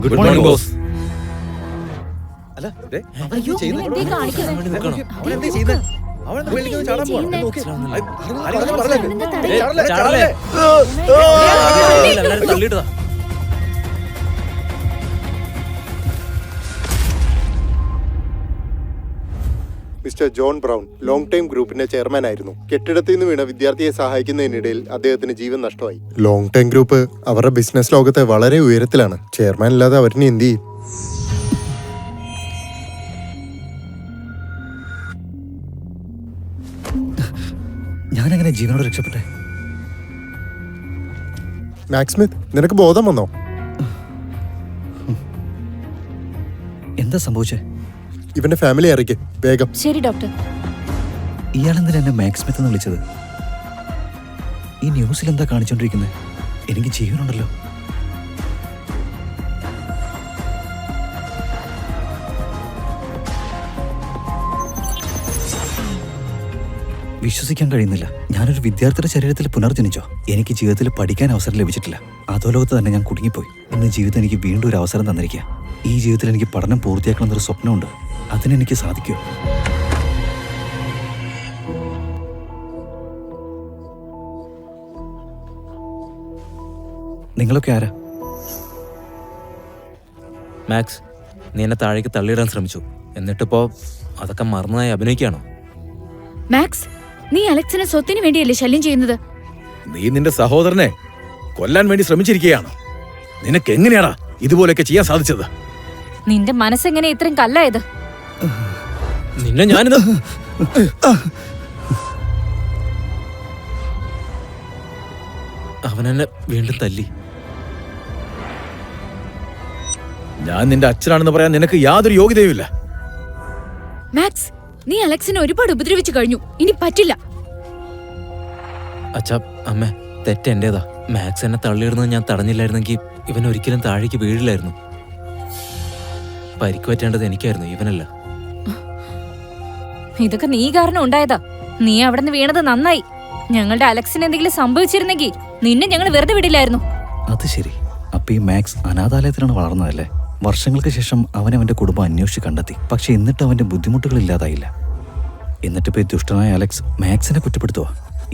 Good morning boss. തള്ളിയിട്ടതാ. Mister John Brown long time ഗ്രൂപ്പിന്റെ chairman ആയിരുന്നു. കെട്ടിടത്തിൽ നിന്ന് വീണ വിദ്യാർത്ഥിയെ സഹായിക്കുന്നതിനിടയിൽ അദ്ദേഹത്തിന് ജീവൻ നഷ്ടമായി. ലോങ് ടൈം ഗ്രൂപ്പ് അവരുടെ ബിസിനസ് ലോകത്തെ വളരെ ഉയരത്തിലാണ്. ചെയർമാൻ ഇല്ലാതെ അവരിനി എന്ത് ചെയ്യും? ഞാനെങ്ങനെ ജീവനോട് രക്ഷപ്പെട്ടെ? മാക്സ് സ്മിത്ത്, നിനക്ക് ബോധം വന്നോ? എന്താ സംഭവിച്ചേ? ഇവന്റെ ഫാമിലി അറിയിക്കേ വേഗം. ശരി ഡോക്ടർ. ഇയാളെന്തിനാ എന്നെ മാക്സ് സ്മിത്ത് എന്ന് വിളിച്ചത്? ഈ ന്യൂസിൽ എന്താ കാണിച്ചോണ്ടിരിക്കുന്നത്? എനിക്ക് ജീവനുണ്ടല്ലോ. വിശ്വസിക്കാൻ കഴിയുന്നില്ല. ഞാനൊരു വിദ്യാർത്ഥിയുടെ ശരീരത്തിൽ പുനർജനിച്ചോ? എനിക്ക് ജീവിതത്തിൽ പഠിക്കാൻ അവസരം ലഭിച്ചിട്ടില്ല. അധോലോകത്ത് തന്നെ ഞാൻ കുടുങ്ങിപ്പോയി. ഇന്ന് ജീവിതം എനിക്ക് വീണ്ടും ഒരു അവസരം തന്നിരിക്കുക. ഈ ജീവിതത്തിൽ എനിക്ക് പഠനം പൂർത്തിയാക്കണമെന്നൊരു സ്വപ്നമുണ്ട്. അതിനെനിക്ക് സാധിക്കുമോ? നിങ്ങളൊക്കെ ആരാ? മാക്സ്, നീ എന്നെ താഴേക്ക് തള്ളിയിടാൻ ശ്രമിച്ചു. എന്നിട്ടിപ്പോ അതൊക്കെ മറന്നതായി അഭിനയിക്കുകയാണോ? മാക്സ്, നീ അലക്സിനെ സ്വത്തിന് വേണ്ടിയല്ലേ ശല്യം ചെയ്യുന്നത്? നീ നിന്റെ സഹോദരനെ കൊല്ലാൻ വേണ്ടി ശ്രമിച്ചിരിക്കുകയാണ്. നിനക്ക് എങ്ങനെയാടാ ഇതുപോലെയൊക്കെ ചെയ്യാൻ സാധിച്ചത്? നിന്റെ മനസ്സെങ്ങനെ ഇത്രയും കല്ലായത്? നിന്നെ ഞാനിത് അവനെന്നെ വീണ്ടും തല്ലി. ഞാൻ നിന്റെ അച്ഛനാണെന്ന് പറയാൻ നിനക്ക് യാതൊരു യോഗ്യതയുമില്ല. മാക്സ്, നീ അലക്സിനെ ഒരുപാട് ഉപദ്രവിച്ചു കഴിഞ്ഞു. ഇനി പറ്റില്ല. അച്ഛാ, അമ്മ, തെറ്റ് എന്റേതാ. മാക്സ് എന്നെ തള്ളിയിടുന്നത് ഞാൻ തടഞ്ഞില്ലായിരുന്നെങ്കിൽ ഇവൻ ഒരിക്കലും താഴേക്ക് വീഴില്ലായിരുന്നു. പരിക്ക് പറ്റേണ്ടത് എനിക്കായിരുന്നു, ഇവനല്ല. ഇതൊക്കെ നീ കാരണം ഉണ്ടായതാ. നീ അവിടെ നിന്ന് വീണത് നന്നായി. ഞങ്ങളുടെ അലക്സിന് എന്തെങ്കിലും സംഭവിച്ചിരുന്നെങ്കിൽ നിന്നെ ഞങ്ങൾ വെറുതെ വിടില്ലായിരുന്നു. അത് ശരി. അപ്പൊ ഈ മാക്സ് അനാഥാലയത്തിലാണ് വളർന്നതല്ലേ? വർഷങ്ങൾക്ക് ശേഷം അവന്റെ കുടുംബം അന്വേഷിച്ച് കണ്ടെത്തി. പക്ഷെ എന്നിട്ട് അവന്റെ ബുദ്ധിമുട്ടുകൾ ഇല്ലാതായില്ല. എന്നിട്ടിപ്പോ ഈ ദുഷ്ടനായ അലക്സ് മാക്സിനെ കുറ്റപ്പെടുത്തുക.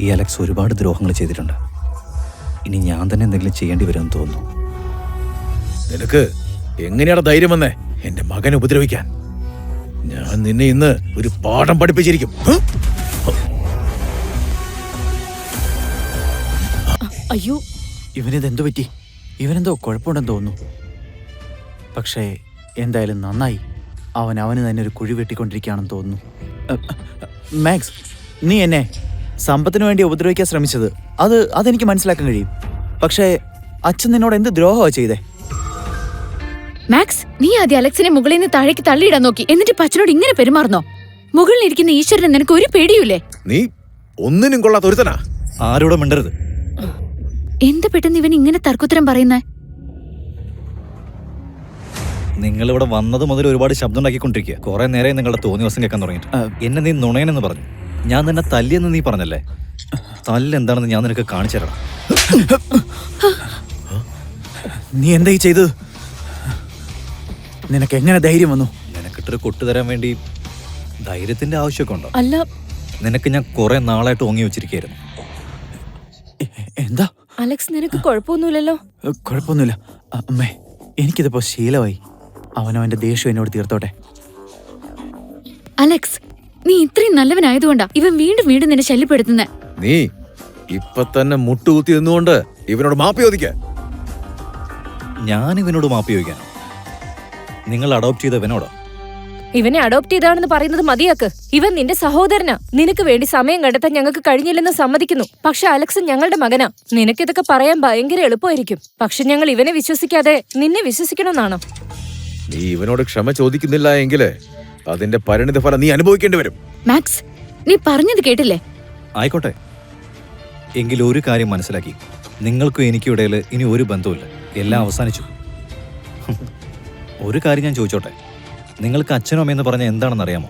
ഈ അലക്സ് ഒരുപാട് ദ്രോഹങ്ങൾ ചെയ്തിട്ടുണ്ട്. ഇനി ഞാൻ തന്നെ എന്തെങ്കിലും ചെയ്യേണ്ടി വരുമെന്ന് തോന്നുന്നു. നിനക്ക് എങ്ങനെയാണ് ധൈര്യം വന്നേ എന്റെ മകനെ ഉപദ്രവിക്കാൻ? ഞാൻ നിന്നെ ഇന്ന് ഒരു പാഠം പഠിപ്പിച്ചിരിക്കും. അയ്യോ, ഇവനിതെന്തു പറ്റി? ഇവനെന്തോ കുഴപ്പമുണ്ടെന്ന് തോന്നുന്നു. പക്ഷേ എന്തായാലും നന്നായി. അവന് തന്നെ ഒരു കുഴി വെട്ടിക്കൊണ്ടിരിക്കുകയാണെന്ന് തോന്നുന്നു. മാക്സ്, നീ എന്നെ സമ്പത്തിന് വേണ്ടി ഉപദ്രവിക്കാൻ ശ്രമിച്ചത് അതെനിക്ക് മനസ്സിലാക്കാൻ കഴിയും. പക്ഷേ അച്ഛൻ നിന്നോട് എന്ത് ദ്രോഹമാ ചെയ്തേ? മാക്സ്, നീ ആദ്യം അലക്സിനെ മുകളിൽ നിന്ന് താഴേക്ക് തള്ളിയിടാൻ നോക്കി. എന്നിട്ട് അച്ഛനോട് ഇങ്ങനെ പെരുമാറുന്നോ? മുകളിലിരിക്കുന്ന ഈശ്വരൻ നിനക്ക് ഒരു പേടിയൂലേ? നീ ഒന്നിനും കൊള്ളാത്ത ഒരുത്തനാ. ആരോടും മിണ്ടരുത്. എന്ത് പെട്ടെന്ന് ഇവൻ ഇങ്ങനെ തർക്കുത്തരം പറയുന്നേ? നിങ്ങൾ ഇവിടെ വന്നത് മുതൽ ഒരുപാട് ശബ്ദം ഉണ്ടാക്കിക്കൊണ്ടിരിക്കുക. കുറെ നേരെ നിങ്ങളുടെ തോന്നി ദിവസം കേൾക്കാൻ തുടങ്ങിയിട്ട്. എന്നെ നീ നുണയനെന്ന് പറഞ്ഞു. ഞാൻ നിന്നെ തല്ലിയെന്ന് നീ പറഞ്ഞല്ലേ? തല്ലെന്താണെന്ന് ഞാൻ നിനക്ക് കാണിച്ചു തരണം. നീ എന്തായി ചെയ്തത്? നിനക്ക് എങ്ങനെ ധൈര്യം വന്നു? നിനക്കിട്ടൊരു കൊട്ടു തരാൻ വേണ്ടി ധൈര്യത്തിന്റെ ആവശ്യമൊക്കെ ഉണ്ടോ? അല്ല, നിനക്ക് ഞാൻ കുറെ നാളായിട്ട് ഓങ്ങി വെച്ചിരിക്കുകയായിരുന്നു. എന്താ അലക്സ്, നിനക്ക് കുഴപ്പമൊന്നുമില്ലല്ലോ? കുഴപ്പമൊന്നുമില്ല അമ്മേ. എനിക്കിതിപ്പോ ശീലമായി. അവനവന്റെ ദേഷ്യം എന്നോട് തീർത്തോട്ടെ. അലക്സ്, നീ ഇത്രയും നല്ലവനായതുകൊണ്ടാ ഇവൻ വീണ്ടും വീണ്ടും നിന്നെ ശല്യപ്പെടുത്തുന്നേ. നീ ഇപ്പൊ തന്നെ മുട്ടുകുത്തി നിന്നുകൊണ്ട് ഇവനോട് മാപ്പ് ചോദിക്ക. ഞാൻ ഇവനോട് മാപ്പ് ചോദിക്കാനോ? നിങ്ങൾ അഡോപ്റ്റ് ചെയ്ത ഇവനോടോ? ഇവനെ അഡോപ്റ്റ് ചെയ്താണെന്ന് പറയുന്നത് മതിയാക്ക്. ഇവൻ നിന്റെ സഹോദരനാ. നിനക്ക് വേണ്ടി സമയം കണ്ടെത്താൻ ഞങ്ങൾക്ക് കഴിഞ്ഞില്ലെന്ന് സമ്മതിക്കുന്നു. പക്ഷെ അലക്സ് ഞങ്ങളുടെ മകനാ. നിനക്കിതൊക്കെ പറയാൻ ഭയങ്കര എളുപ്പമായിരിക്കും. പക്ഷെ ഞങ്ങൾ ഇവനെ വിശ്വസിക്കാതെ നിന്നെ വിശ്വസിക്കണമെന്നാണോ? നീ ഇവനോട് ക്ഷമ ചോദിക്കുന്നില്ല എങ്കില് അതിന്റെ പരിണിത ഫലം നീ അനുഭവിക്കേണ്ടി വരും. മാക്സ്, നീ പറഞ്ഞത് കേട്ടില്ലേ? ആയിക്കോട്ടെ. എങ്കിലും ഒരു കാര്യം മനസ്സിലാക്കി. നിങ്ങൾക്കും എനിക്കും ഇടയിൽ ഇനി ഒരു ബന്ധവുമില്ല. എല്ലാം അവസാനിച്ചു. ഒരു കാര്യം ഞാൻ ചോദിച്ചോട്ടെ, നിങ്ങൾക്ക് അച്ഛനും അമ്മയെന്ന് പറഞ്ഞ എന്താണെന്ന് അറിയാമോ?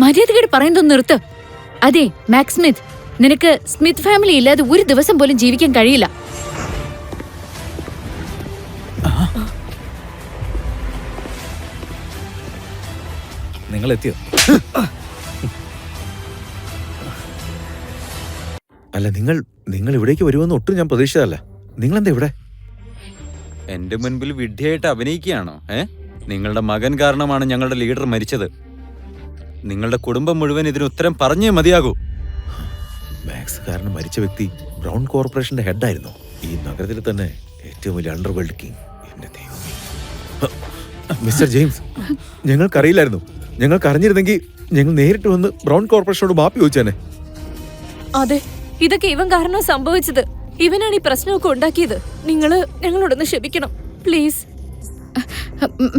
മര്യാദകേട് പറയുന്നത് നിർത്ത്. അതെ മാക്സ് സ്മിത്ത്, നിനക്ക് സ്മിത്ത് ഫാമിലി ഇല്ലാതെ ഒരു ദിവസം പോലും ജീവിക്കാൻ കഴിയില്ല. ഞങ്ങൾ എത്തിയോ? അല്ല, നിങ്ങൾ ഇവിടേക്ക് വരുമെന്ന് ഒട്ടും ഞാൻ പ്രതീക്ഷിച്ചതല്ല. നിങ്ങളെന്താ ഇവിടെ? എന്റെ മുൻപിൽ വിഡ്ഢിയായിട്ട് അഭിനയിക്കുകയാണോ? നിങ്ങളുടെ മകൻ കാരണമാണ് ഞങ്ങളുടെ ലീഡർ മരിച്ചത്. നിങ്ങളുടെ കുടുംബം മുഴുവൻ ഇതിന് ഉത്തരം പറഞ്ഞേ മതിയാകൂ. മാക്സ് കാരണം മരിച്ച വ്യക്തി ബ്രൗൺ കോർപ്പറേഷന്റെ ഹെഡായിരുന്നു. ഈ നഗരത്തിൽ തന്നെ ഏറ്റവും വലിയ അണ്ടർവേൾഡ് കിങ്. എന്റെ ദൈവമേ. മിസ്റ്റർ ജെയിംസ്, ഞങ്ങൾക്കറിയില്ലായിരുന്നു. ഞങ്ങൾക്ക് അറിഞ്ഞിരുന്നെങ്കിൽ ഞങ്ങൾ നേരിട്ട് വന്ന് ബ്രൗൺ കോർപ്പറേഷനോട് മാപ്പി ചോദിച്ചേനെ. അതെ, ഇതൊക്കെ ഇവൻ കാരണം സംഭവിച്ചത്. ഇവനാണ് ഈ പ്രശ്നമൊക്കെ ഉണ്ടാക്കിയത്. നിങ്ങള് ഞങ്ങളോടൊന്ന് ക്ഷമിക്കണം പ്ലീസ്.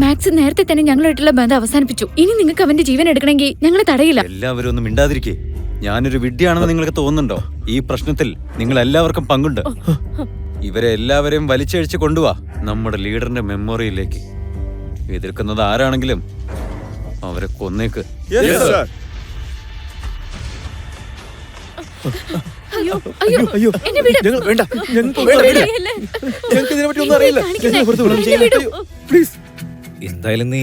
മാക്സ് നേരത്തെ തന്നെ ഞങ്ങളായിട്ടുള്ള ബന്ധം അവസാനിപ്പിച്ചു. ഇനി നിങ്ങൾക്ക് അവന്റെ ജീവൻ എടുക്കണമെങ്കിൽ ഞങ്ങളെ തടയില്ല. എല്ലാവരും ഒന്നും മിണ്ടാതിരിക്കേ. ഞാനൊരു വിഡ്ഢിയാണെന്ന് നിങ്ങൾക്ക് തോന്നുന്നുണ്ടോ? ഈ പ്രശ്നത്തിൽ നിങ്ങൾ എല്ലാവർക്കും പങ്കുണ്ട്. ഇവരെ എല്ലാവരെയും വലിച്ചഴിച്ച് കൊണ്ടുവാ നമ്മുടെ ലീഡറിന്റെ മെമ്മോറിയിലേക്ക്. എതിർക്കുന്നത് ആരാണെങ്കിലും അവരെ കൊന്നേക്ക്. അയ്യോ അയ്യോ അയ്യോ, എന്നെ വിട്. വേണ്ട, വിടല്ലേ? ഞങ്ങൾക്ക് ഇതിനെപ്പറ്റി ഒന്നും അറിയില്ല. കാണിക്കണേ. ഞങ്ങളെ വെറുതെ വിടും. എന്നെ വിടൂ. അയ്യോ, പ്ലീസ്. എന്തായാലും നീ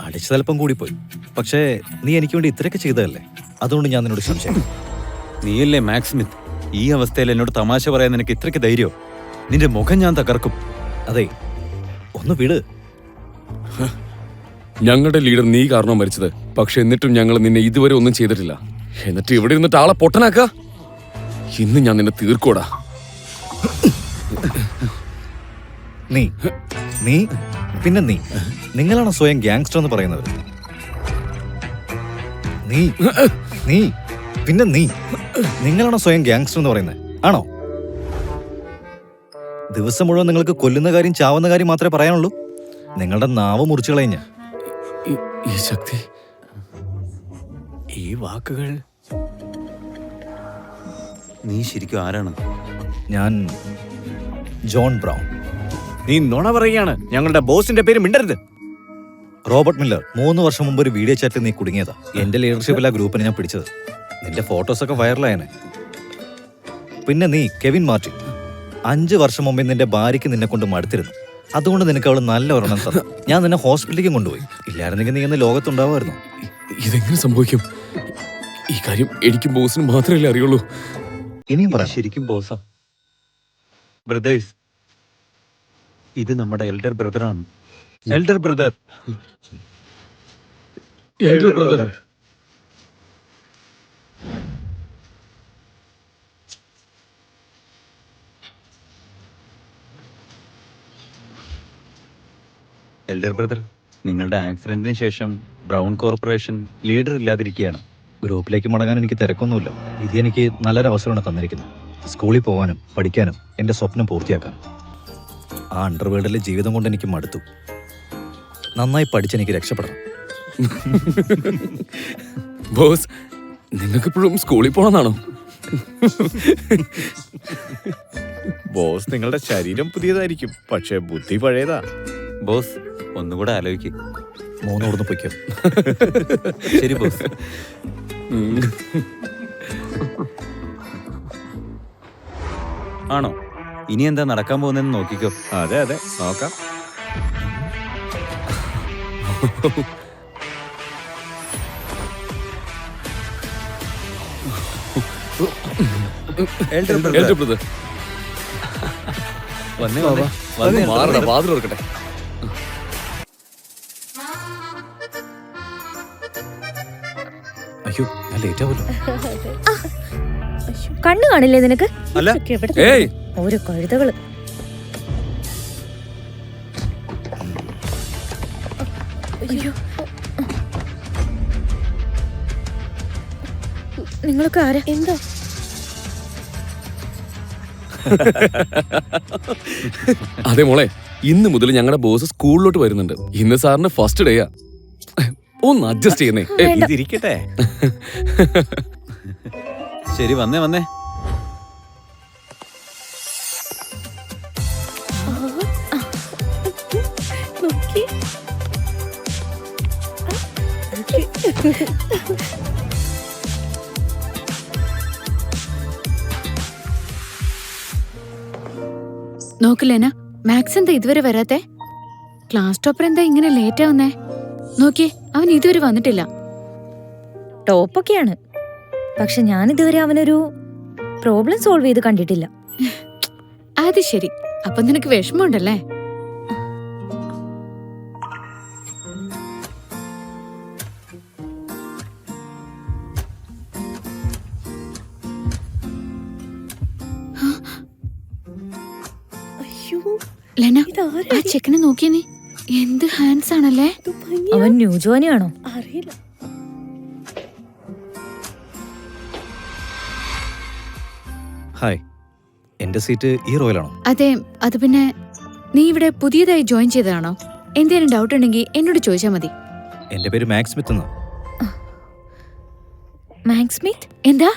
അടിച്ചതല്പം കൂടിപ്പോയി. പക്ഷേ നീ എനിക്ക് വേണ്ടി ഇത്രയൊക്കെ ചെയ്തതല്ലേ, അതുകൊണ്ട് ഞാൻ നിന്നോട് സംശയം. നീയല്ലേ മാക്സ് സ്മിത്ത്? ഈ അവസ്ഥയിൽ എന്നോട് തമാശ പറയാൻ നിനക്ക് ഇത്രയ്ക്ക് ധൈര്യോ? നിന്റെ മുഖം ഞാൻ തകർക്കും. അതെ, ഒന്ന് വിട്. ഞങ്ങളുടെ ലീഡർ നീ കാരണം മരിച്ചത്. പക്ഷെ എന്നിട്ടും ഞങ്ങൾ നിന്നെ ഇതുവരെ ഒന്നും ചെയ്തിട്ടില്ല. എന്നിട്ട് ഇവിടെ ഇരുന്നിട്ട് ആളെ പൊട്ടനാക്ക. ഇന്ന് ഞാൻ നിന്നെ തീർക്കോടാ. നീ നീ പിന്നെ നിങ്ങളാണ് സ്വയം ഗ്യാങ്സ്റ്റർ എന്ന് പറയുന്നത്. നീ പിന്നെ നിങ്ങളാണോ സ്വയം ഗ്യാങ്സ്റ്റർ എന്ന് പറയുന്നത്? ആണോ? ദിവസം മുഴുവൻ നിങ്ങൾക്ക് കൊല്ലുന്ന കാര്യം ചാവുന്ന കാര്യം മാത്രമേ പറയാനുള്ളൂ. നിങ്ങളുടെ നാവ് മുറിച്ചു കളഞ്ഞ ഈ ശക്തി, ഈ വാക്കുകൾ. നീ ശരിക്കും ആരാണ്? ഞാൻ ജോൺ ബ്രൗൺ. നീ നുണ പറയുകയാണ്. ഞങ്ങളുടെ ബോസിന്റെ പേര് മിണ്ടരുത്. റോബർട്ട് മില്ലർ 3 വർഷം മുമ്പ് ഒരു വീഡിയോ ചാറ്റിൽ നീ കുടുങ്ങിയതാ. എന്റെ ലീഡർഷിപ്പിൽ ആ ഗ്രൂപ്പിനെ ഞാൻ പിടിച്ചത്. നിന്റെ ഫോട്ടോസൊക്കെ വൈറലായനെ. പിന്നെ നീ കെവിൻ മാർട്ടിൻ. 5 വർഷം മുമ്പേ നിന്റെ ഭാര്യയ്ക്ക് നിന്നെ കൊണ്ട് മടുത്തിരുന്നു. അതുകൊണ്ട് നിനക്ക് അവൾ നല്ല ഒരെണ്ണം തന്നു. ഞാൻ നിന്നെ ഹോസ്പിറ്റലിലേക്കും കൊണ്ടുപോയി. ഇല്ലായിരുന്നെങ്കിൽ നീ ഇന്ന് ലോകത്തുണ്ടാവുമായിരുന്നു. ഇതെങ്ങനെ സംഭവിക്കും? ഈ കാര്യം എനിക്കും ബോസിനും മാത്രമല്ലേ അറിയുള്ളൂ. ഇനിയും പറയാം. ശരിക്കും ബോസാ? ബ്രദേഴ്സ്, ഇത് നമ്മുടെ എൽഡർ ബ്രദറാണ്. Elder brother. എൽഡർ ബ്രദർ, നിങ്ങളുടെ ആക്സിഡന്റിന് ശേഷം ബ്രൗൺ കോർപ്പറേഷൻ ലീഡർ ഇല്ലാതിരിക്കുകയാണ്. ഗ്രൂപ്പിലേക്ക് മടങ്ങാൻ എനിക്ക് തിരക്കൊന്നുമില്ല. ഇത് എനിക്ക് നല്ലൊരു അവസരമാണ് തന്നിരിക്കുന്നത്. സ്കൂളിൽ പോകാനും പഠിക്കാനും എൻ്റെ സ്വപ്നം പൂർത്തിയാക്കാനും. ആ അണ്ടർവേൾഡിലെ ജീവിതം കൊണ്ട് എനിക്ക് മടുത്തു. നന്നായി പഠിച്ചെനിക്ക് രക്ഷപ്പെടണം. ബോസ്, നിങ്ങൾക്കിപ്പോഴും സ്കൂളിൽ പോകണമെന്നാണോ? ബോസ്, നിങ്ങളുടെ ശരീരം പുതിയതായിരിക്കും, പക്ഷെ ബുദ്ധി പഴയതാ. ബോസ്, ഒന്നുകൂടെ ആലോചിക്കും. 3 ഓടുന്ന് പൊയ്ക്കോ. ശരി ബോസ്. ആണോ? ഇനി എന്താ നടക്കാൻ പോകുന്നതെന്ന് നോക്കിക്കോ. അതെ നോക്കാം. എൽഡർ എൽഡർ ബ്രദർ, ബ്രദർ, വന്നേ വന്നേ അത് വന്നേ. മാറടാ, വാതിൽ തുറക്കട്ടെ. അയ്യോ, ഞാൻ ലേറ്റ് ആവുമല്ലോ. കണ്ണു കാണില്ലേ നിനക്ക്? അല്ല. ഇതൊക്കെ എവിടെ ഏയ്, ഓരോ കഴുതകള്. അയ്യോ, നിങ്ങളൊക്കെ ആരാ? എന്താ? അതെ മോളെ, ഇന്ന് മുതൽ ഞങ്ങളുടെ ബോസ് സ്കൂളിലോട്ട് വരുന്നുണ്ട്. ഇന്ന് സാറിന് ഫസ്റ്റ് ഡേയാ. ഒന്ന് അഡ്ജസ്റ്റ് ചെയ്യുന്നേ. ഇതിരിക്കട്ടെ. ശരി, വന്നേ വന്നേ. നോക്കില്ലേന, മാക്സ് എന്താ ഇതുവരെ വരാത്തെ? ക്ലാസ് ടോപ്പർ എന്താ ഇങ്ങനെ ലേറ്റ് ആവുന്നേ? നോക്കിയേ, അവൻ ഇതുവരെ വന്നിട്ടില്ല. ടോപ്പൊക്കെയാണ്. പക്ഷെ ഞാനിതുവരെ അവനൊരു പ്രോബ്ലം സോൾവ് ചെയ്ത് കണ്ടിട്ടില്ല. അത് ശരി. അപ്പൊ നിനക്ക് വിഷമമുണ്ടല്ലേ? ലെന, ആ ചെക്കനെ നോക്കിയേ നീ. എന്ത് ഹാൻഡ്സ് ആണല്ലേ. അവൻ ന്യൂ ജോനിയാണോ? അറിയില്ല. ഹായ്, എന്റെ സീറ്റ് ഈ റോയിലാണോ? അതെ. അത് പിന്നെ നീ ഇവിടെ പുതിയതായി ജോയിൻ ചെയ്തതാണോ? എന്തേലും ഡൗട്ട് ഉണ്ടെങ്കിൽ എന്നോട് ചോദിച്ചാൽ മതി. എന്റെ പേര് മാക്സ് സ്മിത്ത് എന്നാ. Max Smith? എന്താ?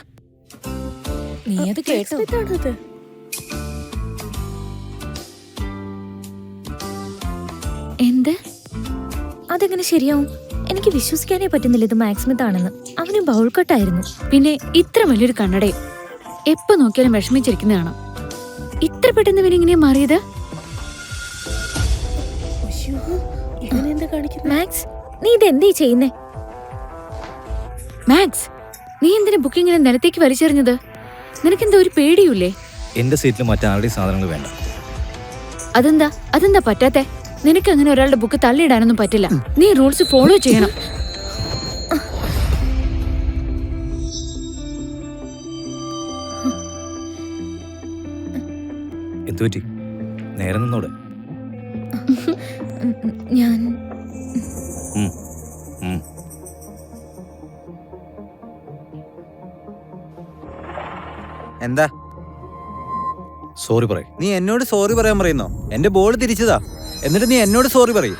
നീ അത് കേട്ടോ? ഇതാണത്. എന്ത്? അതെങ്ങനെ ശരിയാവും? എനിക്ക് വിശ്വസിക്കാനേ പറ്റുന്നില്ല ഇത് മാക്സ് സ്മിത്ത് ആണെന്ന്. അവന് ബൗൾ കട്ടായിരുന്നു. പിന്നെ ഇത്ര വലിയൊരു കണ്ണടയും എപ്പോ നോക്കിയാലും വിഷമിച്ചിരിക്കുന്നതാണോ? ഇത്ര പെട്ടെന്ന് ഇവനെങ്ങനെയാ മാറിയത്? അയ്യോ, ഇവനെന്താ കാണിക്കുന്നത്? മാക്സ്, നീ ഇത് എന്തീ ചെയ്യുന്നേ? മാക്സ്, നീ എന്തിനാ ബുക്കിങ്ങിനെ നിലത്തേക്ക് വലിച്ചെറിഞ്ഞത്? നിനക്കെന്താ ഒരു പേടിയൂല്ലേ? എന്റെ സീറ്റിൽ മറ്റാരുടെയും സാധനങ്ങൾ വേണ്ട. അതെന്താ പറ്റാത്തെ? നിനക്ക് അങ്ങനെ ഒരാളുടെ ബുക്ക് തള്ളിയിടാനൊന്നും പറ്റില്ല. നീ റൂൾസ് ഫോളോ ചെയ്യണം. എന്തുപറ്റി? നേരെ നിന്നോടെ. ഞാൻ എന്താ സോറി പറയും. നീ എന്നോട് സോറി പറയാൻ പറയുന്നോ? എന്റെ ബോൾ തിരിച്ചതാ, എന്നിട്ട് നീ എന്നോട് സോറി പറയും.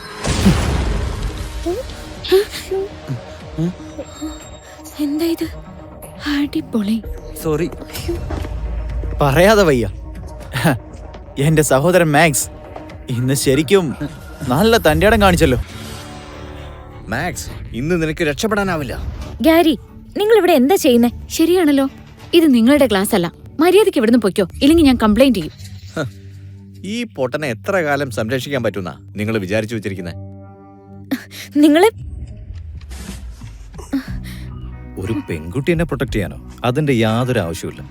എന്താ ഇത്? അടിപൊളി. സോറി. പറയാതെ വയ്യ. എന്റെ സഹോദരൻ മാക്സ് ഇന്ന് ശരിക്കും നല്ല തന്റേടം കാണിച്ചല്ലോ. മാക്സ്, ഇന്ന് നിനക്ക് രക്ഷപ്പെടാനാവില്ല. ഗാരി, നിങ്ങൾ ഇവിടെ എന്താ ചെയ്യുന്നേ? ശരിയാണല്ലോ. ഇത് നിങ്ങളുടെ ക്ലാസ് അല്ല. മര്യാദയ്ക്ക് ഇവിടുന്ന് പൊയ്ക്കോ, ഇല്ലെങ്കിൽ ഞാൻ കംപ്ലൈന്റ് ചെയ്യും. ഈ പൊട്ടനെ എത്ര കാലം സംരക്ഷിക്കാൻ പറ്റുന്ന നിങ്ങൾ വിചാരിച്ചു വെച്ചിരിക്കുന്നത്? നിങ്ങളെ ഒരു പെൺകുട്ടി എന്നെ പ്രൊട്ടക്ട് ചെയ്യാനോ? അതിന്റെ യാതൊരു ആവശ്യമില്ല.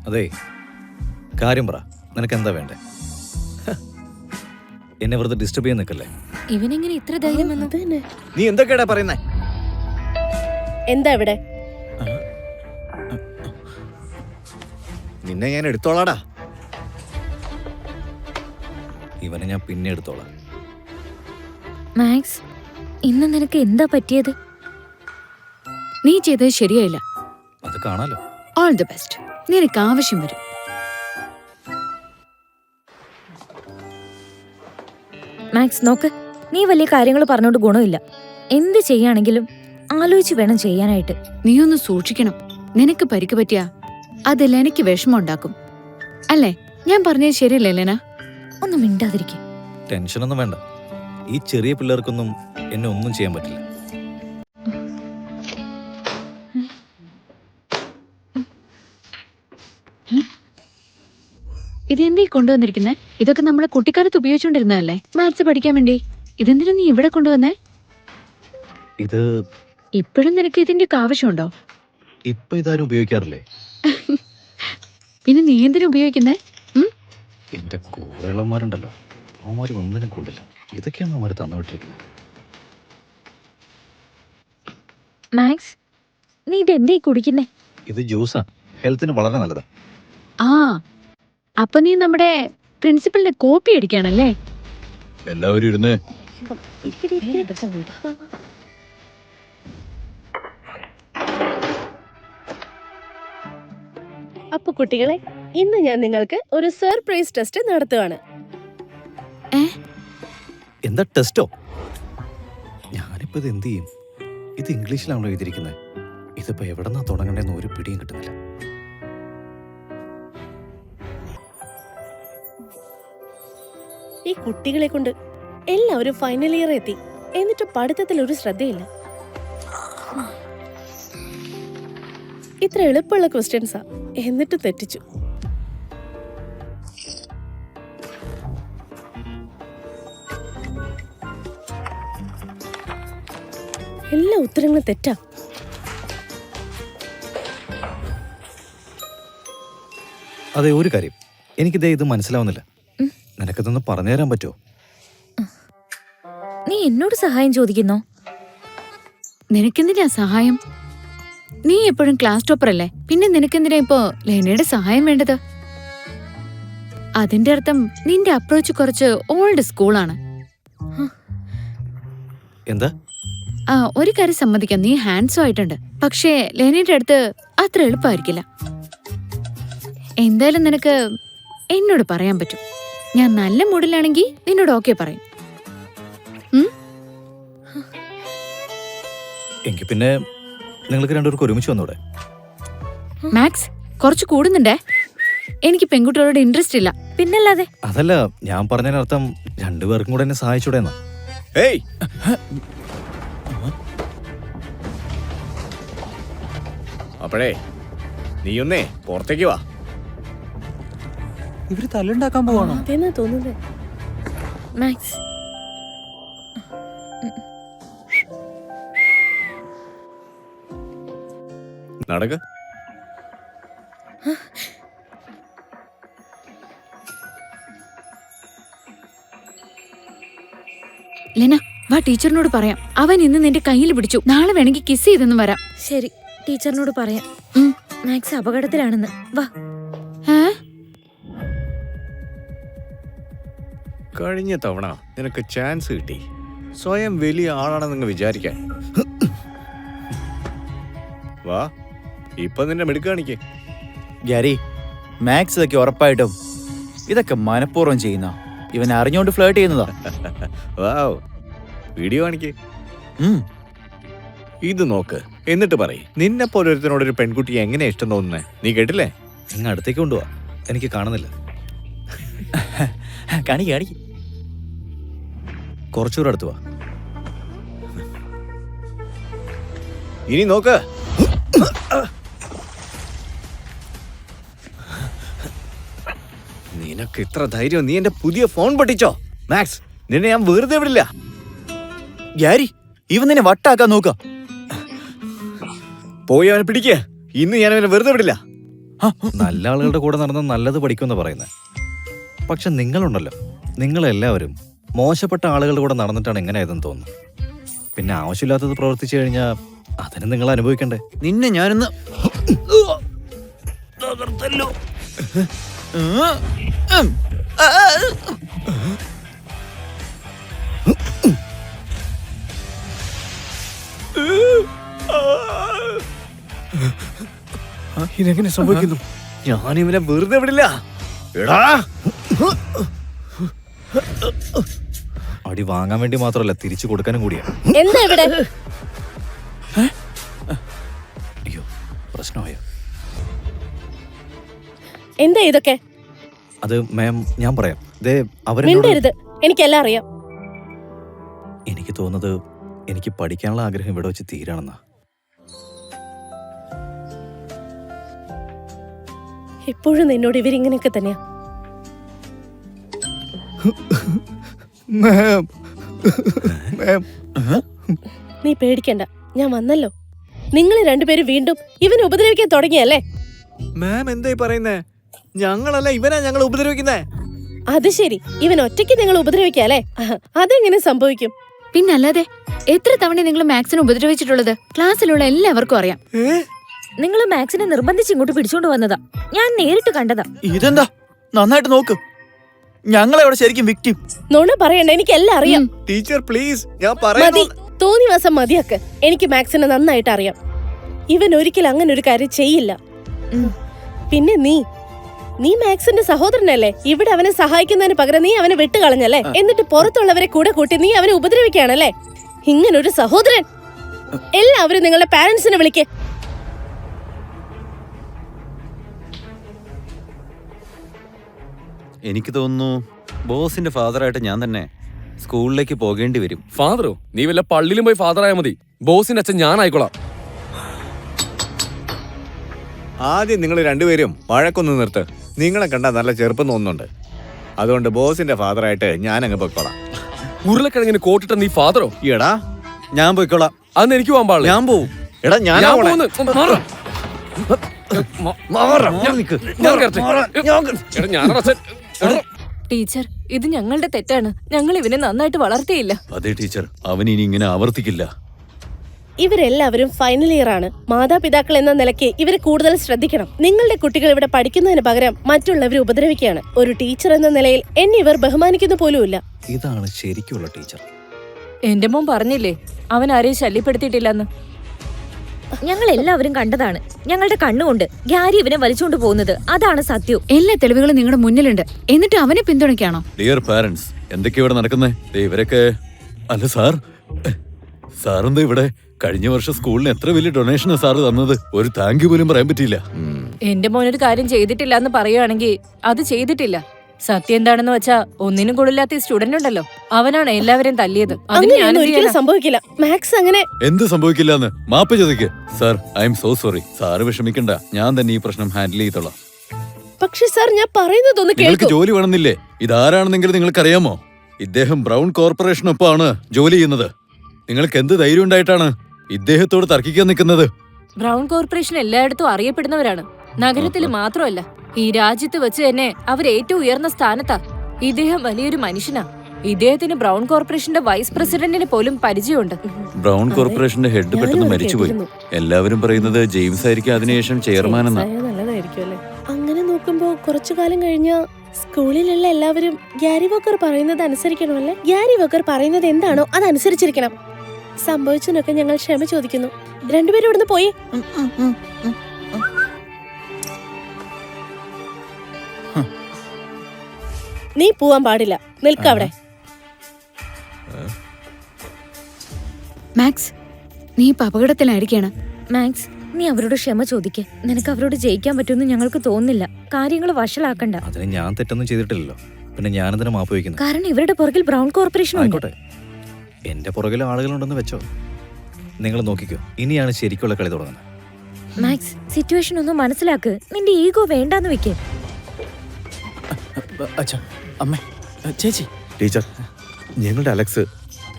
അതെ, കാര്യം പറ, നിനക്ക് എന്താ വേണ്ടേ? എന്നെ വെറുതെ ഡിസ്റ്റർബ് ചെയ്യാൻ നിൽക്കല്ലേ. ഇവനെങ്ങനെ ഇത്ര ധൈര്യം വന്നു? അതന്നെ. നീ എന്തൊക്കെയാടാ പറയുന്നേ? എന്താ ഇവിടെ? നിന്നെ ഞാൻ എടുത്തോളാടാ. ഇവനെ ഞാൻ പിന്നെ എടുത്തോളാം. മാക്സ്, ഇന്ന് നിനക്ക് എന്താ പറ്റിയത്? നീ ചെയ്തത് ശരിയായില്ല. അത് കാണാലോ. All the best. നിനക്ക് ആവശ്യം വരും. മാക്സ് നോക്ക്, നീ വലിയ കാര്യങ്ങൾ പറഞ്ഞോണ്ട് ഗുണമില്ല. എന്ത് ചെയ്യാണെങ്കിലും ആലോചിച്ച് വേണം ചെയ്യാനായിട്ട്. നീ ഒന്ന് സൂക്ഷിക്കണം. നിനക്ക് പരിക്ക് പറ്റിയാ അത് ലെനയ്ക്ക് വിഷമം ഉണ്ടാക്കും. അല്ലേ? ഞാൻ പറഞ്ഞത് ശരിയല്ലേ ലെന? ഒന്നും മിണ്ടാതിരിക്കും. ടെൻഷനൊന്നും വേണ്ട. ഈ ചെറിയ പിള്ളേർക്കൊന്നും എന്നെ ഒന്നും ചെയ്യാൻ പറ്റില്ല. ഇതെന്തീ കൊണ്ടുവന്നിരിക്കുന്നേ? ഇതൊക്കെ നമ്മളെ കുട്ടിക്കാലത്ത് ഉപയോഗിച്ചുകൊണ്ടിരുന്നതല്ലേ, മാത്സ് പഠിക്കാൻ വേണ്ടി. ഇതെന്തിനാ നീ ഇവിടെ കൊണ്ടുവന്നേ? ഇത് ഇപ്പോഴും നിനക്ക് ഇതിന്റെ ഒക്കെ ആവശ്യമുണ്ടോ? ഇപ്പൊ ഇതാരും ഉപയോഗിക്കാറില്ലേ? പിന്നെ നീ എന്തിനാ ഉപയോഗിക്കുന്നേ? എന്റെ കൂടെയുള്ളമാരുണ്ടല്ലോ, അവന്മാര് ഒന്നിനും കൂടില്ല. ഇതൊക്കെയാണ് അവന്മാര് തന്നുവിട്ടിരിക്കുന്നത്. മാക്സ്, നീ ഇത് എന്തേ കുടിക്കുന്നേ? ഇത് ജ്യൂസാ, ഹെൽത്തിന് വളരെ നല്ലതാ. ആ, അപ്പൊ നീ നമ്മുടെ പ്രിൻസിപ്പലിന്റെ കോപ്പി അടിക്കാണല്ലേ? എല്ലാവരും ഇരുന്ന്. അപ്പൊ കുട്ടികളെ, ഇന്ന് ഞാൻ നിങ്ങൾക്ക് ഒരു സർപ്രൈസ് ടെസ്റ്റ് നടത്തുകയാണ്. എന്താ ടെസ്റ്റോ? ഞാനിപ്പോ ഇത് എന്ത് ചെയ്യും? ഇത് ഇംഗ്ലീഷിലാണല്ലോ എഴുതിയിരിക്കുന്നത്. ഇതിപ്പോ എവിടെന്നാ തുടങ്ങണ്ടെന്ന് ഒരു പിടിയും കിട്ടുന്നില്ല. ഈ കുട്ടികളെ കൊണ്ട് എല്ലാവരും ഫൈനൽ ഇയർ എത്തി, എന്നിട്ട് പഠിത്തത്തിൽ ഒരു ശ്രദ്ധയില്ല. ഇത്ര എളുപ്പമുള്ള ക്വസ്റ്റ്യൻസാ, എന്നിട്ട് തെറ്റിച്ചു. എല്ലാ ഉത്തരങ്ങളും തെറ്റാ. അതെ, ഒരു കാര്യം എനിക്കിതേ ഇത് മനസ്സിലാവുന്നില്ല. നിനക്കിതൊന്ന് പറഞ്ഞു തരാൻ പറ്റുമോ? നീ എന്നോട് സഹായം ചോദിക്കുന്നോ? നിനക്കെന്തിനാ സഹായം? നീ എപ്പോഴും ക്ലാസ് ടോപ്പർ അല്ലേ, പിന്നെ നിനക്കെന്തിനാ ഇപ്പോ ലെനയുടെ സഹായം വേണ്ടത്? അതിന്റെ അർത്ഥം നിന്റെ അപ്രോച്ച് കുറച്ച് ഓൾഡ് സ്കൂളാണ്. എന്താ? ഒരു കാര്യം സമ്മതിക്കാം, നീ ഹാൻഡ്സം ആയിട്ടുണ്ട്. പക്ഷേ ലെനയുടെ അടുത്ത് അത്ര എളുപ്പമായിരിക്കില്ല. എന്തായാലും നിനക്ക് എന്നോട് പറയാൻ പറ്റും. ഞാൻ നല്ല മൂഡിലാണെങ്കിൽ നിന്നോട് ഓക്കെ പറയും. എങ്കിൽ പിന്നെ നിങ്ങൾക്ക് രണ്ടുപേർക്ക് ഒരുമിച്ച് വന്നൂടെ? മാക്സ് കുറച്ച് കൂടുന്നുണ്ടേ. എനിക്ക് പെൺകുട്ടികളോട് ഇൻട്രസ്റ്റ് ഇല്ല. പിന്നല്ലാതെ. അതല്ല, ഞാൻ പറഞ്ഞതിനർത്ഥം രണ്ടുപേർക്കും കൂടെ എന്നെ സഹായിച്ചൂടെ എന്നാ. ഏയ്, അപ്പോഴേ നീയൊന്നേ പുറത്തേക്ക് വാ. ഇവര് തല്ലുണ്ടാക്കാൻ പോവാണോ? അതെന്നാ തോന്നുന്നത്. മാക്സ്, നടക്ക്. ലെന വാ, ടീച്ചറിനോട് പറയാം. അവൻ ഇന്ന് നിന്റെ കയ്യിൽ പിടിച്ചു. നാളെ വേണമെങ്കിൽ കിസ് ചെയ്തെന്ന് വരാം. ശരി, ടീച്ചറിനോട് പറയാം. മാക്സ് അപകടത്തിലാണെന്ന്. വാ. കഴിഞ്ഞ തവണ നിനക്ക് ചാൻസ് കിട്ടി സ്വയം വലിയ ആളാണെന്ന് വിചാരിക്കാൻ. വാ, ഇപ്പൊ നിന്റെ മിടുക്ക് കാണിക്കേ. ഗാരി, മാക്സ് ഇതൊക്കെ ഉറപ്പായിട്ടും ഇതൊക്കെ മനഃപൂർവ്വം ചെയ്യുന്ന, ഇവൻ അറിഞ്ഞുകൊണ്ട് ഫ്ലേർട്ട് ചെയ്യുന്നതാ. വാവ്, വീഡിയോ കാണിക്കേ. ഇത് നോക്ക്, എന്നിട്ട് പറയ് നിന്നെ പോലെ ഒരുത്തനോട് ഒരു പെൺകുട്ടിയെ എങ്ങനെ ഇഷ്ടം തോന്നുന്നേ. നീ കേട്ടില്ലേ? നിങ്ങൾ അടുത്തേക്ക് കൊണ്ടുപോവാ, എനിക്ക് കാണുന്നില്ല. കാണിക്ക്. കുറച്ചുകൂടെ അടുത്ത് വാ. ഇനി നോക്ക്. നിനക്ക് ഇത്ര ധൈര്യം, നീ എന്റെ പുതിയ ഫോൺ പൊട്ടിച്ചോ? മാക്സ്, നിന്നെ ഞാൻ വെറുതെ വിടില്ല. ഗാരി, ഇവൻ നിന്നെ വട്ടാക്കാൻ നോക്ക. പോയി അവനെ പിടിക്കുക. ഇന്ന് ഞാൻ അവനെ വെറുതെ വിടില്ല. നല്ല ആളുകളുടെ കൂടെ നടന്ന് നല്ലത് പഠിക്കുമെന്ന് പറയുന്നത്. പക്ഷെ നിങ്ങളുണ്ടല്ലോ, നിങ്ങളെല്ലാവരും മോശപ്പെട്ട ആളുകളുടെ കൂടെ നടന്നിട്ടാണ് എങ്ങനെയായതെന്ന് തോന്നുന്നു. പിന്നെ ആവശ്യമില്ലാത്തത് പ്രവർത്തിച്ചു കഴിഞ്ഞാൽ അതിന് നിങ്ങൾ അനുഭവിക്കണ്ടേ? നിന്നെ ഞാനിന്ന് ഇതെങ്ങനെ സംഭവിക്കുന്നു? ഞാനിവനെ വെറുതെ വിടില്ല. എടാ, അടി വാങ്ങാൻ വേണ്ടി മാത്രമല്ല, തിരിച്ചു കൊടുക്കാനും കൂടിയാ. എന്താ ഇവിടെ? അയ്യോ, പ്രശ്നമായോ? എന്താ ഇതൊക്കെ? അത് മാം, ഞാൻ പറയാം. ദേ, അവരെ മിണ്ടരുത്, എനിക്കെല്ലാം അറിയാം. എനിക്ക് തോന്നുന്നത് എനിക്ക് പഠിക്കാനുള്ള ആഗ്രഹം ഇവിടെ വെച്ച് തീരാണെന്നാ. ഇപ്പോഴും നിന്നോട് ഇവരിങ്ങനെയൊക്കെ തന്നെയാ. നീ പേടിക്കണ്ട, ഞാൻ വന്നല്ലോ. നിങ്ങൾ രണ്ടുപേരും വീണ്ടും ഇവനെ ഉപദ്രവിക്കാൻ തുടങ്ങിയല്ലേ? മാം എന്തായി പറയുന്നേ? ഞങ്ങളല്ല, ഇവനാ ഞങ്ങൾ ഉപദ്രവിക്കുന്നേ. അത് ശരി, ഇവൻ ഒറ്റയ്ക്ക് നിങ്ങൾ ഉപദ്രവിക്കാല്ലേ? അതെങ്ങനെ സംഭവിക്കും? പിന്നല്ലാതെ എത്ര തവണ നിങ്ങൾ മാക്സിനെ ഉപദ്രവിച്ചിട്ടുള്ളത് ക്ലാസ്സിലുള്ള എല്ലാവർക്കും അറിയാം. നിങ്ങൾ മാക്സിനെ നിർബന്ധിച്ച് ഇങ്ങോട്ട് പിടിച്ചോണ്ട് വന്നതാ. ഞാൻ നേരിട്ട് കണ്ടതാ. ഇതെന്താ? നന്നായിട്ട് നോക്ക്, ഞങ്ങളെവിടെ ശരിക്കും വിക്ടിം. നുണ പറയണ്ട, എനിക്കെല്ലാം അറിയാം. ടീച്ചർ പ്ലീസ്, ഞാൻ മതി, പറയുന്നു. തോന്നിവാസം മതിയാക്ക്. എനിക്ക് മാക്സിനെ നന്നായിട്ട് അറിയാം. ഇവൻ ഒരിക്കലും അങ്ങനെ ഒരു കാര്യം ചെയ്യില്ല. പിന്നെ നീ മാക്സിന്റെ സഹോദരനല്ലേ? ഇവിടെ അവനെ സഹായിക്കുന്നതിന് പകരം നീ അവനെ വിട്ടുകളഞ്ഞല്ലേ? എന്നിട്ട് പുറത്തുള്ളവരെ കൂടെ കൂട്ടി നീ അവനെ ഉപദ്രവിക്കുകയാണല്ലേ? ഇങ്ങനൊരു സഹോദരൻ. എല്ലാവരും നിങ്ങളുടെ പാരന്റ്സിനെ വിളിക്കേ. എനിക്ക് തോന്നുന്നു ബോസിന്റെ ഫാദറായിട്ട് ഞാൻ തന്നെ സ്കൂളിലേക്ക് പോകേണ്ടി വരും. ഫാദറോ? നീ വല്ല പള്ളിയിലും പോയി ഫാദറായ മതി. ബോസിന്റെ അച്ഛൻ ഞാനായിക്കോളാം. ആദ്യം നിങ്ങൾ രണ്ടുപേരും വഴക്കൊന്ന് നിർത്ത്. നിങ്ങളെ കണ്ടാൽ നല്ല ചെറുപ്പം തോന്നുന്നുണ്ട്. അതുകൊണ്ട് ബോസിന്റെ ഫാദറായിട്ട് ഞാൻ അങ്ങ് പൊയ്ക്കോളാം. ഉരുളക്കിഴങ്ങിന് കോട്ടിട്ട നീ ഫാദറോ? എടാ, ഞാൻ പോയിക്കോളാം. അന്ന് എനിക്ക് പോകാൻ പാടില്ല. ഞാൻ പോവും. എടാ, ഞാൻ ടീച്ചർ, ഇത് ഞങ്ങളുടെ തെറ്റാണ്. ഞങ്ങൾ ഇവനെ നന്നായിട്ട് വളർത്തിയില്ല. അതെ ടീച്ചർ, അവൻ ഇനി ഇങ്ങനെ ആവർത്തിക്കില്ല. ഇവരെല്ലാവരും ഫൈനൽ ഇയർ ആണ്. മാതാപിതാക്കൾ എന്ന നിലയ്ക്ക് ഇവരെ കൂടുതൽ ശ്രദ്ധിക്കണം. നിങ്ങളുടെ കുട്ടികൾ ഇവിടെ പഠിക്കുന്നതിന് പകരം മറ്റുള്ളവരെ ഉപദ്രവിക്കുകയാണ്. ഒരു ടീച്ചർ എന്ന നിലയിൽ എന്നെ ഇവർ ബഹുമാനിക്കുന്ന പോലുമില്ല. ഇതാണ് ശരിക്കുള്ള ടീച്ചർ. എന്റെ മോൻ പറഞ്ഞില്ലേ അവൻ ആരെയും ശല്യപ്പെടുത്തിയിട്ടില്ലെന്ന്. ഞങ്ങൾ എല്ലാവരും കണ്ടതാണ്. ഞങ്ങളുടെ കണ്ണുകൊണ്ട് ഗ്യാരി ഇവനെ വലിച്ചുകൊണ്ട് പോകുന്നത്. അതാണ് സത്യം. എല്ലാ തെളിവുകളും നിങ്ങളുടെ മുന്നിലുണ്ട്. എന്നിട്ട് അവനെ പിന്തുണയ്ക്കാണോ? ഡിയർ പാരന്റ്സ്, എന്തൊക്കെയാ ഇവിടെ നടക്കുന്നേ? ഇവരൊക്കെ അല്ല സാർ, സാറെന്താ ഇവിടെ? കഴിഞ്ഞ വർഷം സ്കൂളിന് എത്ര വലിയ ഡൊണേഷനാ സാറ് തന്നത്. ഒരു താങ്ക് യു പോലും പറയാൻ പറ്റിയില്ല. എന്റെ മോനൊരു കാര്യം ചെയ്തിട്ടില്ല എന്ന് പറയുകയാണെങ്കിൽ അത് ചെയ്തിട്ടില്ല. സത്യം എന്താണെന്ന് വെച്ചാ ഒന്നിനും കൊള്ളില്ലാത്ത ഈ സ്റ്റുഡന്റ് ഉണ്ടല്ലോ, അവനാണ് എല്ലാവരെയും തല്ലിയത്. അതിന് അങ്ങനെയൊന്നും ഞാനെന്ത് ഒരിക്കലും ചെയ്യാനാ? സംഭവിക്കില്ല. മാക്സ് അങ്ങനെ എന്ത് സംഭവിക്കില്ലെന്ന് മാപ്പ് ചോദിക്ക്. Sir, I M so sorry. Sir വിഷമിക്കണ്ട, ഞാൻ തന്നെ ഈ പ്രശ്നം ഹാൻഡിൽ ചെയ്തോളാം. പക്ഷെ സാർ, ഞാൻ പറയുന്നതൊന്ന് നിങ്ങൾക്ക് കേൾക്കൂ. ജോലി വേണമെന്നില്ലേ? ഇതാരാണെന്നെങ്കിലും നിങ്ങൾക്കറിയാമോ? ഇദ്ദേഹം ബ്രൗൺ കോർപ്പറേഷനൊപ്പമാണ് ജോലി ചെയ്യുന്നത്. നിങ്ങൾക്ക് എന്ത് ധൈര്യം ഉണ്ടായിട്ടാണ് ഇദ്ദേഹത്തോട് തർക്കിക്കാൻ നിൽക്കുന്നത്? ബ്രൗൺ കോർപ്പറേഷൻ എല്ലായിടത്തും അറിയപ്പെടുന്നവരാണ്. നഗരത്തിൽ മാത്രമല്ല, ഈ രാജ്യത്ത് വെച്ച് തന്നെ അവർ ഏറ്റവും ഉയർന്ന സ്ഥാനത്താ. ഇദ്ദേഹം വലിയൊരു മനുഷ്യനാ. ഇദ്ദേഹത്തിന് ബ്രൗൺ കോർപ്പറേഷന്റെ വൈസ് പ്രസിഡന്റിനെ പോലും പരിചയമുണ്ട്. ബ്രൗൺ കോർപ്പറേഷന്റെ ഹെഡ് പെട്ടെന്ന് മരിച്ചുപോയി. എല്ലാവരും പറയുന്നത് ജെയിംസ് ആയിരിക്കും അതിനുശേഷം ചെയർമാൻ എന്നാ. നല്ലതായിരിക്കും അല്ലേ? അങ്ങനെ നോക്കുമ്പോ കുറച്ചു കാലം കഴിഞ്ഞ സ്കൂളിലുള്ള എല്ലാവരും ഗ്യാരി വോക്കർ പറയുന്നത് അനുസരിക്കണമല്ലേ? ഗ്യാരി വോക്കർ പറയുന്നത് എന്താണോ അത് അനുസരിച്ചിരിക്കണം. സംഭവിച്ചതിനൊക്കെ ഞങ്ങൾ ക്ഷമ ചോദിക്കുന്നു. രണ്ടുപേരും ഇവിടുന്ന് പോയി. നീ പോവാൻ പാടില്ല. നിൽക്ക അവിടെ. മാക്സ്, നീ ഇപ്പൊ അപകടത്തിലായിരിക്കാണ്. മാക്സ്, നീ അവരോട് ക്ഷമ ചോദിക്കേ. നിനക്ക് അവരോട് ജയിക്കാൻ പറ്റുമെന്ന് ഞങ്ങൾക്ക് തോന്നുന്നില്ല. കാര്യങ്ങൾ വഷളാക്കണ്ട. അതിന് ഞാൻ തെറ്റൊന്നും ചെയ്തിട്ടില്ലല്ലോ. പിന്നെ ഞാനെന്തിനാ മാപ്പ് വയ്ക്കുന്നത്? കാരണം ഇവരുടെ പുറകിൽ ബ്രൗൺ കോർപ്പറേഷൻ ഉണ്ട്. ആയിക്കോട്ടെ, എന്റെ പുറകിൽ ആളുകളുണ്ടെന്ന് വെച്ചോ. നിങ്ങൾ നോക്കിക്കോ, ഇനിയാണ് ശരിക്കുള്ള കളി തുടങ്ങുന്നത്. മാക്സ്, സിറ്റുവേഷൻ ഒന്ന് മനസ്സിലാക്ക്. നിന്റെ ഈഗോ വേണ്ടാന്ന് വെക്കേ. അച്ഛാ, അമ്മേ, ചേച്ചി. ടീച്ചർ, ഞങ്ങളുടെ അലക്സ്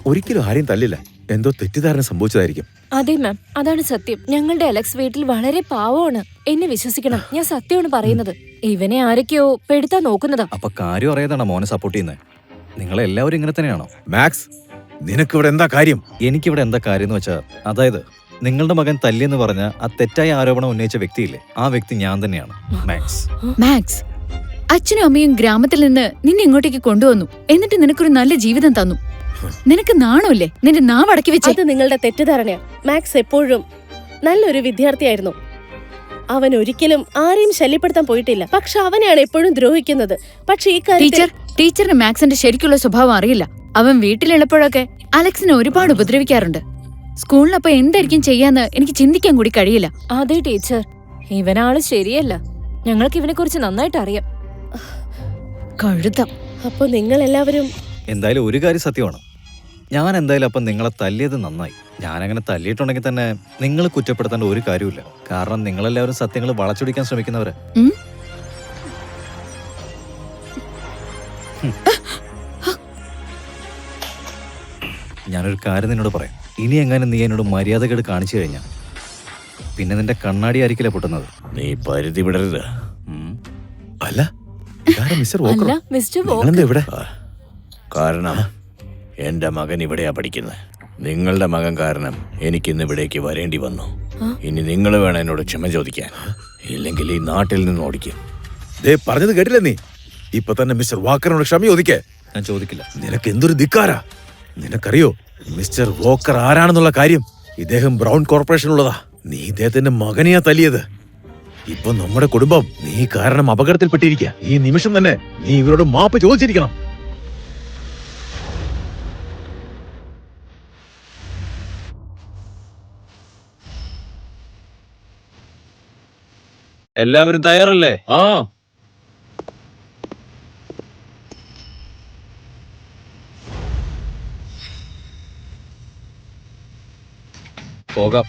ഒരിക്കലും ആരെയും തല്ലില്ല. എന്തോ തെറ്റിദ്ധാരണ സംഭവിച്ചതായിരിക്കും. അതെ മാം, അതാണ് സത്യം. ഞങ്ങളുടെ അലക്സ് വീട്ടിൽ വളരെ പാവമാണ്. എന്നെ വിശ്വസിക്കണം, ഞാൻ സത്യമാണ് പറയുന്നത്. ഇവനെ ആരൊക്കെയോ പെടുത്താൻ നോക്കുന്നതാ. അപ്പൊ കാര്യം അറിയാതാണോ മോനെ സപ്പോർട്ട് ചെയ്യുന്നത്? നിങ്ങളെല്ലാവരും ഇങ്ങനെ തന്നെയാണോ? മാക്സ്, നിനക്കിവിടെ എന്താ കാര്യം? എനിക്കിവിടെ എന്താ കാര്യം എന്ന് വെച്ചാൽ, അതായത് നിങ്ങളുടെ മകൻ തല്ലിയെന്ന് പറഞ്ഞ ആ തെറ്റായ ആരോപണം ഉന്നയിച്ച വ്യക്തിയില്ലേ, ആ വ്യക്തി ഞാൻ തന്നെയാണ്, മാക്സ്. മാക്സ്, അച്ഛനും അമ്മയും ഗ്രാമത്തിൽ നിന്ന് നിന്നെ ഇങ്ങോട്ടേക്ക് കൊണ്ടുവന്നു. എന്നിട്ട് നിനക്കൊരു നല്ല ജീവിതം തന്നു. നിനക്ക് നാണമില്ലേ? നിന്റെ നാവ് അടക്കി വെച്ച്. അത് നിങ്ങളുടെ തെറ്റിദ്ധാരണയാ. മാക്സ് എപ്പോഴും നല്ലൊരു വിദ്യാർത്ഥിയായിരുന്നു. അവൻ ഒരിക്കലും ആരെയും ശല്യപ്പെടുത്താൻ പോയിട്ടില്ല. പക്ഷെ അവനെയാണ് എപ്പോഴും ദ്രോഹിക്കുന്നത്. പക്ഷെ ഈ കാര്യത്തിൽ ടീച്ചറിന് മാക്സിന്റെ ശരിക്കുള്ള സ്വഭാവം അറിയില്ല. അവൻ വീട്ടിലുള്ളപ്പോഴൊക്കെ അലക്സിനെ ഒരുപാട് ഉപദ്രവിക്കാറുണ്ട്. സ്കൂളിലപ്പോ എന്തായിരിക്കും ചെയ്യാന്ന് എനിക്ക് ചിന്തിക്കാൻ കൂടി കഴിയില്ല. അതെ ടീച്ചർ, ഇവനാള് ശരിയല്ല. ഞങ്ങൾക്ക് ഇവനെ കുറിച്ച് നന്നായിട്ട് അറിയാം. കഴുതം. അപ്പൊ നിങ്ങൾ എല്ലാവരും എന്തായാലും ഒരു കാര്യം സത്യമാണ്. ഞാൻ എന്തായാലും അപ്പം നിങ്ങളെ തല്ലിയത് നന്നായി. ഞാനങ്ങനെ തല്ലിയിട്ടുണ്ടെങ്കിൽ തന്നെ നിങ്ങൾ കുറ്റപ്പെടുത്തേണ്ട ഒരു കാര്യമില്ല. കാരണം നിങ്ങളെല്ലാവരും സത്യങ്ങൾ വളച്ചൊടിക്കാൻ ശ്രമിക്കുന്നവരാ. ഞാനൊരു കാര്യം നിന്നോട് പറയാം. ഇനി എങ്ങാനും നീ എന്നോട് മര്യാദകേട് കാണിച്ചു കഴിഞ്ഞാൽ പിന്നെ നിന്റെ കണ്ണാടി ആയിരിക്കില്ല പൊട്ടുന്നത്. നീ പരിധി വിടരുത്. അല്ല, മിസ്റ്റർ അല്ല വോക്കറോ? മിസ്റ്റർ നിങ്ങളെന്താ ഇവിടെ? കാരണം എന്റെ മകൻ ഇവിടെയാ പഠിക്കുന്നത്. നിങ്ങളുടെ മകൻ കാരണം എനിക്കിന്ന് ഇവിടേക്ക് വരേണ്ടി വന്നു. ഇനി നിങ്ങൾ വേണം എന്നോട് ക്ഷമ ചോദിക്കാൻ, ഇല്ലെങ്കിൽ ഈ നാട്ടിൽ നിന്ന് ഓടിക്കും. പറഞ്ഞത് കേട്ടില്ല നീ? ഇപ്പൊ തന്നെ മിസ്റ്റർ വാക്കറിനോട് ക്ഷമ ചോദിക്കേ. ഞാൻ ചോദിക്കില്ല. നിനക്ക് എന്തൊരു ധിക്കാരാ! നിനക്കറിയോ മിസ്റ്റർ വോക്കർ ആരാണെന്നുള്ള കാര്യം? ഇദ്ദേഹം ബ്രൗൺ കോർപ്പറേഷനുള്ളതാ. നീ ഇദ്ദേഹത്തിന്റെ മകനെയാ തല്ലിയത്. ഇപ്പൊ നമ്മുടെ കുടുംബം നീ കാരണം അപകടത്തിൽപ്പെട്ടിരിക്കുക. ഈ നിമിഷം തന്നെ നീ ഇവരോട് മാപ്പ് ചോദിച്ചിരിക്കണം. എല്ലാവരും തയ്യാറല്ലേ? ആ, പോകാം.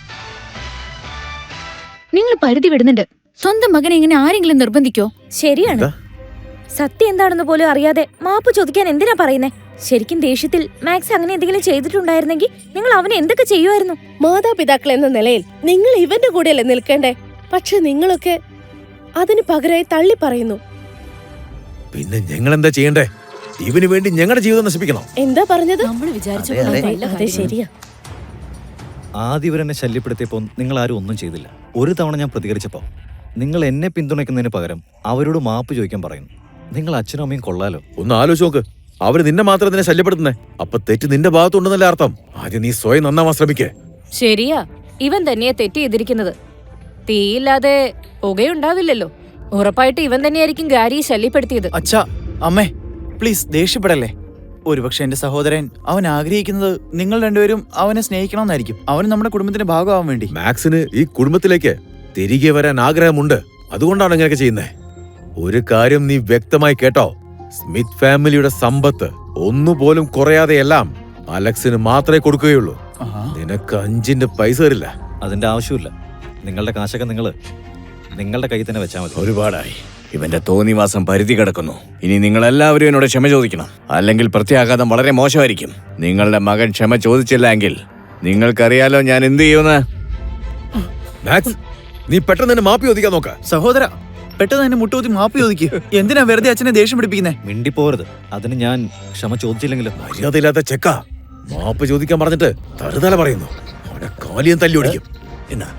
നിങ്ങൾ പരിധി വിടുന്നുണ്ട്. സ്വന്തം മകനെ ഇങ്ങനെ ആരെങ്കിലും നിർബന്ധിക്കോ? ശരിയാണ്. സത്യം എന്താണെന്ന് പോലും അറിയാതെ മാപ്പ് ചോദിക്കാൻ എന്തിനാ പറയുന്നേ? ശരിക്കും ദേഷ്യത്തിൽ മാക്സ് അങ്ങനെ എന്തെങ്കിലും ചെയ്തിട്ടുണ്ടായിരുന്നെങ്കിൽ നിങ്ങൾ അവനെ എന്തൊക്കെ ചെയ്യുമായിരുന്നു? മാതാപിതാക്കൾ എന്ന നിലയിൽ നിങ്ങൾ ഇവന്റെ കൂടെയല്ലേ നിൽക്കേണ്ടേ? പക്ഷെ നിങ്ങളൊക്കെ അതിന് പകരമായി തള്ളി പറയുന്നു. പിന്നെ ഞങ്ങൾ എന്താ ചെയ്യണ്ടേ? ഇവന് വേണ്ടി ഞങ്ങളുടെ ജീവിതം നശിപ്പിക്കണോ? എന്താ പറഞ്ഞത്? നമ്മൾ വിചാരിച്ച അതെ, പോലെ അതെ. അല്ല അതെ കാര്യങ്ങൾ. ശരിയാ. ആദ്യം ഇവരെന്നെ ശല്യപ്പെടുത്തിയപ്പോൾ നിങ്ങൾ ആരും ഒന്നും ചെയ്തില്ല. ഒരു തവണ ഞാൻ പ്രതികരിച്ചപ്പോൾ നിങ്ങൾ എന്നെ പിന്തുണയ്ക്കുന്നതിന് പകരം അവരോട് മാപ്പ് ചോദിക്കാൻ പറയുന്നു. നിങ്ങൾ അച്ഛനും അമ്മയും കൊള്ളാലോ. ഒന്ന് ആലോചിച്ച് നോക്ക്. അവര് നിന്നെ മാത്രം നിന്നെ ശല്യപ്പെടുത്തുന്നേ. അപ്പൊ തെറ്റ് നിന്റെ ഭാഗത്തുണ്ടെന്നല്ലേ അർത്ഥം? ആദ്യം നീ സ്വയം നന്നാവാൻ ശ്രമിക്കേ. ശരിയാ, ഇവൻ തന്നെയാ തെറ്റ് ചെയ്തിരിക്കുന്നത്. തീയില്ലാതെ പുകയുണ്ടാവില്ലല്ലോ. ഉറപ്പായിട്ട് ഇവൻ തന്നെയായിരിക്കും ഗാരിയെ ശല്യപ്പെടുത്തിയത്. അച്ഛാ, അമ്മേ, പ്ലീസ് ദേഷ്യപ്പെടല്ലേ. ഒരുപക്ഷെ എന്റെ സഹോദരൻ അവൻ ആഗ്രഹിക്കുന്നത് നിങ്ങൾ രണ്ടുപേരും അവനെ സ്നേഹിക്കണമെന്നായിരിക്കും. അവൻ നമ്മുടെ കുടുംബത്തിന്റെ ഭാഗമാവാൻ വേണ്ടി. മാക്സിന് ഈ കുടുംബത്തിലേക്ക് തിരികെ വരാൻ ആഗ്രഹമുണ്ട്. അതുകൊണ്ടാണ് ഇങ്ങനെയൊക്കെ ചെയ്യുന്നേ. ഒരു കാര്യം നീ വ്യക്തമായി കേട്ടോ, സ്മിത്ത് ഫാമിലിയുടെ സമ്പത്ത് ഒന്നുപോലും കുറയാതെ എല്ലാം അലക്സിന് മാത്രമേ കൊടുക്കുകയുള്ളൂ. നിനക്ക് 5 പൈസ തരില്ല. അതിന്റെ ആവശ്യമില്ല. നിങ്ങളുടെ കാശൊക്കെ നിങ്ങളുടെ കയ്യിൽ തന്നെ വെച്ചാൽ മതി. ഒരുപാടായി. ഇവന്റെ തോന്നിവാസം പരിധി കിടക്കുന്നു. ഇനി നിങ്ങൾ എല്ലാവരും എന്നോട് ക്ഷമ ചോദിക്കണം, അല്ലെങ്കിൽ പ്രത്യാഘാതം വളരെ മോശമായിരിക്കും. നിങ്ങളുടെ മകൻ ക്ഷമ ചോദിച്ചില്ല എങ്കിൽ നിങ്ങൾക്കറിയാലോ ഞാൻ എന്ത് ചെയ്യുമെന്ന്. മാക്സ്, നീ പെട്ടെന്ന് തന്നെ മാപ്പി ഒതുക്കാൻ നോക്ക. സഹോദര, പെട്ടെന്ന് എന്നെ മുട്ടുകുത്തി മാപ്പ് ചോദിക്കുക. എന്തിനാ വെറുതെ അച്ഛനെ ദേഷ്യം പിടിപ്പിക്കുന്നേ? മിണ്ടിപ്പോരുത്. അതിന് ഞാൻ ക്ഷമ ചോദിച്ചില്ലെങ്കിലും മര്യാദയില്ലാത്ത ചെക്ക മാപ്പ് ചോദിക്കാൻ പറഞ്ഞിട്ട് തറുതല പറയുന്നു. അവനെ കാലിയും തല്ലി ഓടിക്കും. എന്നാ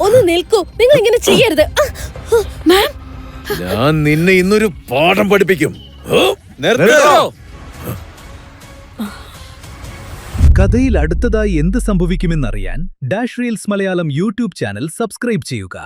ഒന്ന് നിൽക്കൂ, നിങ്ങൾ ഇങ്ങനെ ചെയ്യരുത്. ഞാൻ നിന്നെ ഇന്നൊരു പാഠം പഠിപ്പിക്കും. കഥയിൽ അടുത്തതായി എന്ത് സംഭവിക്കുമെന്നറിയാൻ dash reels Malayalam YouTube channel subscribe ചെയ്യുക.